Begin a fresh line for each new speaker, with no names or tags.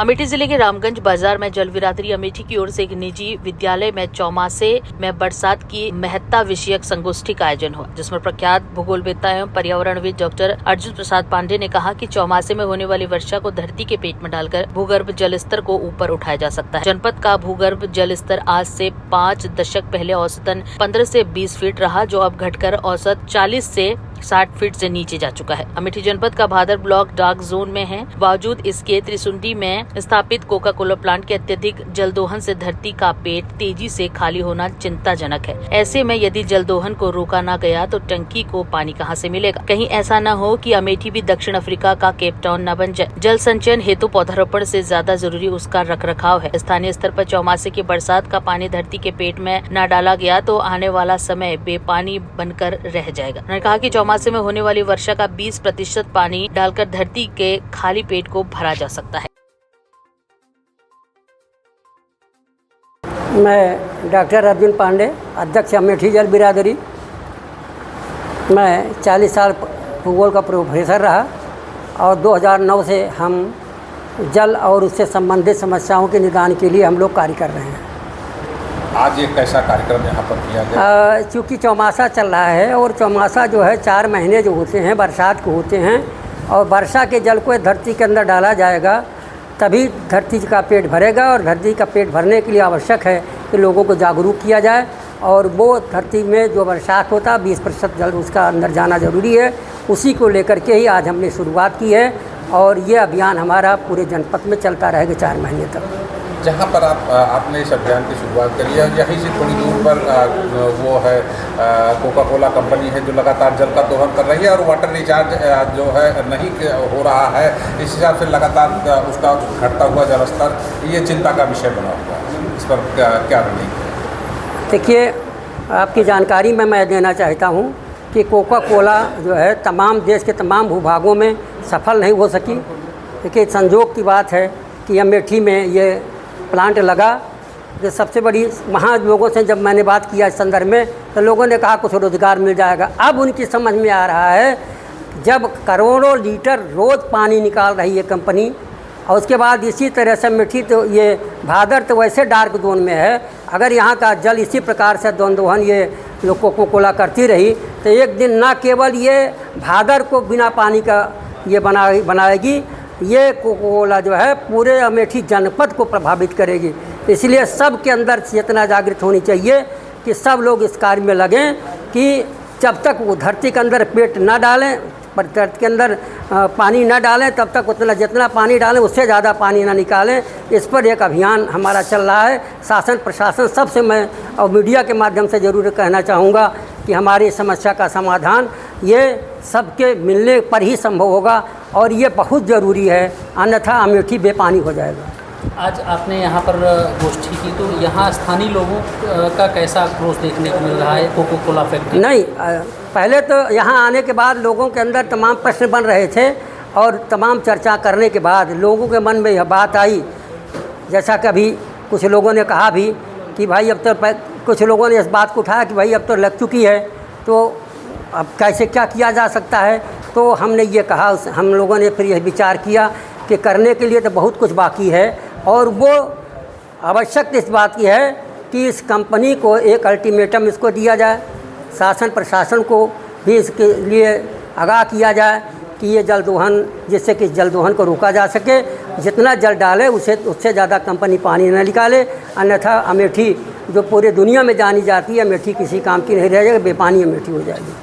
अमेठी जिले के रामगंज बाजार में जल बिरादरी अमेठी की ओर से एक निजी विद्यालय में चौमासे में बरसात की महत्ता विषयक संगोष्ठी का आयोजन हुआ, जिसमें प्रख्यात भूगोलवेत्ता एवं पर्यावरणविद डॉक्टर अर्जुन प्रसाद पांडे ने कहा कि चौमासे में होने वाली वर्षा को धरती के पेट में डालकर भूगर्भ जल स्तर को ऊपर उठाया जा सकता है। जनपद का भूगर्भ जल स्तर आज से 5 दशक पहले औसतन 15 से 20 फीट रहा, जो अब घटकर औसत 40 से 60 फीट से नीचे जा चुका है। अमेठी जनपद का भादर ब्लॉक डार्क जोन में है। बावजूद इसके त्रिसुंडी में स्थापित कोका कोला प्लांट के अत्यधिक जलदोहन से धरती का पेट तेजी से खाली होना चिंताजनक है। ऐसे में यदि जलदोहन को रोका न गया तो टंकी को पानी कहां से मिलेगा? कहीं ऐसा न हो कि अमेठी भी दक्षिण अफ्रीका का केप टाउन न बन जाए। जल संचयन हेतु पौधारोपण से ज्यादा जरूरी उसका रखरखाव है। स्थानीय स्तर पर चौमासे की बरसात का पानी धरती के पेट में न डाला गया तो आने वाला समय बेपानी बनकर रह जाएगा। उन्होंने कहा कि चौमासे में होने वाली वर्षा का 20% पानी डालकर धरती के खाली पेट को भरा जा सकता है।
मैं डॉक्टर अर्जुन पांडे, अध्यक्ष अमेठी जल बिरादरी। मैं 40 साल भूगोल का प्रोफेसर रहा और 2009 से हम जल और उससे संबंधित समस्याओं के निदान के लिए हम लोग कार्य कर रहे हैं।
आज एक कैसा कार्यक्रम यहाँ पर किया गया?
चूँकि चौमासा चल रहा है और चौमासा जो है 4 महीने जो होते हैं बरसात को होते हैं, और वर्षा के जल को धरती के अंदर डाला जाएगा तभी धरती का पेट भरेगा। और धरती का पेट भरने के लिए आवश्यक है कि लोगों को जागरूक किया जाए, और वो धरती में जो बरसात होता 20% जल उसका अंदर जाना ज़रूरी है। उसी को लेकर के ही आज हमने शुरुआत की है और ये अभियान हमारा पूरे जनपद में चलता रहेगा 4 महीने तक।
जहाँ पर आपने इस अभियान की शुरुआत करी है, यहीं से थोड़ी दूर पर वो है कोका कोला कंपनी है जो लगातार जल का दोहन कर रही है और वाटर रिचार्ज जो है नहीं हो रहा है। इस हिसाब से लगातार उसका घटता हुआ जल स्तर ये चिंता का विषय बना हुआ है। इस पर क्या रणनीति?
देखिए, आपकी जानकारी में मैं देना चाहता हूँ कि कोका कोला जो है तमाम देश के तमाम भूभागों में सफल नहीं हो सकी। देखिए, संजोग की बात है कि अमेठी में ये प्लांट लगा। जो सबसे बड़ी वहाँ लोगों से जब मैंने बात किया इस संदर्भ में तो लोगों ने कहा कुछ रोज़गार मिल जाएगा। अब उनकी समझ में आ रहा है, जब करोड़ों लीटर रोज़ पानी निकाल रही है कंपनी, और उसके बाद इसी तरह से अमेठी तो ये भादर तो वैसे डार्क जोन में है, अगर यहाँ का जल इसी प्रकार से दोहन ये लोग कोका कोला करती रही तो एक दिन ना केवल ये भादर को बिना पानी का ये बनाएगी, ये कोका कोला जो है पूरे अमेठी जनपद को प्रभावित करेगी। इसलिए सब के अंदर चेतना जागृत होनी चाहिए कि सब लोग इस कार्य में लगें कि जब तक वो धरती के अंदर पेट ना डालें, पर धरती के अंदर पानी ना डालें, तब तक उतना जितना पानी डालें उससे ज़्यादा पानी ना निकालें। इस पर एक अभियान हमारा चल रहा है। शासन प्रशासन सबसे मैं और मीडिया के माध्यम से ज़रूर कहना चाहूँगा कि हमारी समस्या का समाधान ये सबके मिलने पर ही संभव होगा और ये बहुत ज़रूरी है, अन्यथा अमेठी बेपानी हो जाएगा।
आज आपने यहाँ पर गोष्ठी की, तो यहाँ स्थानीय लोगों का कैसा आक्रोश देखने को मिल रहा है कोका कोला फैक्ट्री?
नहीं, पहले तो यहाँ आने के बाद लोगों के अंदर तमाम प्रश्न बन रहे थे और तमाम चर्चा करने के बाद लोगों के मन में यह बात आई, जैसा कभी कुछ लोगों ने कहा भी कि भाई अब तो कुछ लोगों ने इस बात को उठाया कि भाई अब तो लग चुकी है तो अब कैसे क्या किया जा सकता है। तो हमने ये कहा, हम लोगों ने फिर यह विचार किया कि करने के लिए तो बहुत कुछ बाकी है, और वो आवश्यक इस बात की है कि इस कंपनी को एक अल्टीमेटम इसको दिया जाए, शासन प्रशासन को भी इसके लिए आगाह किया जाए कि ये जल दोहन, जिससे कि जल दोहन को रोका जा सके। जितना जल डाले उससे ज़्यादा कंपनी पानी न निकाले, अन्यथा अमेठी जो पूरे दुनिया में जानी जाती है, अमेठी किसी काम की नहीं रह जाएगी, बेपानी अमेठी हो जाएगी।